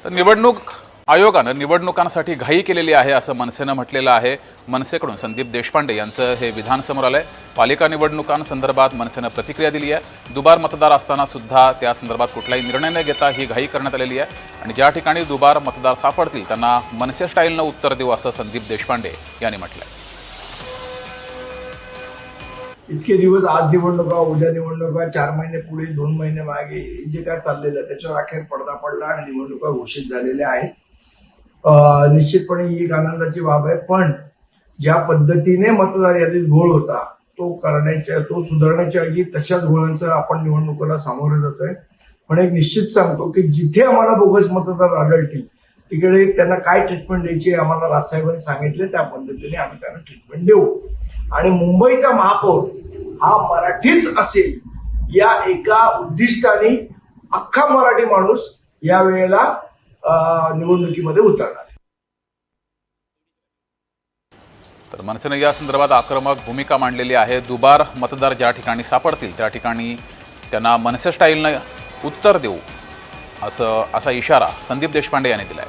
तर निवडणूक आयोगानं निवडणुकांसाठी घाई केलेली आहे असं मनसेनं म्हटलेलं आहे। मनसेकडून संदीप देशपांडे यांचं हे विधान समोर आलंय। पालिका निवडणुकांसंदर्भात मनसेनं प्रतिक्रिया दिली आहे। दुबार मतदार असताना सुद्धा त्या संदर्भात कुठलाही निर्णय न घेता ही घाई करण्यात आलेली आहे आणि ज्या ठिकाणी दुबार मतदार सापडतील त्यांना मनसे स्टाईलनं उत्तर देऊ असं संदीप देशपांडे यांनी म्हटलंय। इतके दिवस आज निवडणुका उद्या निवडणुका 4 महिने पुढे 2 महिने मागे जे काय चाललेलं त्याच्यावर अखेर पडदा पडला आणि निवडणुका घोषित झालेल्या आहेत। निश्चितपणे ही एक आनंदाची बाब आहे, पण ज्या पद्धतीने मतदार यादीत घोळ होता तो सुधारण्याच्या ऐवजी तशाच घोळांचं आपण निवडणुकीला सामोरे जातोय। पण एक निश्चित सांगतो की जिथे आम्हाला बोगस मतदार आढळतील तिकडे त्यांना काय ट्रीटमेंट द्यायची आम्हाला राजसाहेबांनी सांगितले, त्या पद्धतीने आम्ही त्यांना ट्रीटमेंट देऊ। आणि मुंबईचा महापौर हा मराठीच असेल या एका उद्दिष्टाने अख्खा मराठी माणूस या वेळेला निवडणुकीमध्ये उतरणार आहे। तर मनसेनं या संदर्भात आक्रमक भूमिका मांडलेली आहे। दुबार मतदार ज्या ठिकाणी सापडतील त्या ठिकाणी त्यांना मनसे स्टाईलनं उत्तर देऊ असा इशारा संदीप देशपांडे यांनी दिलाय।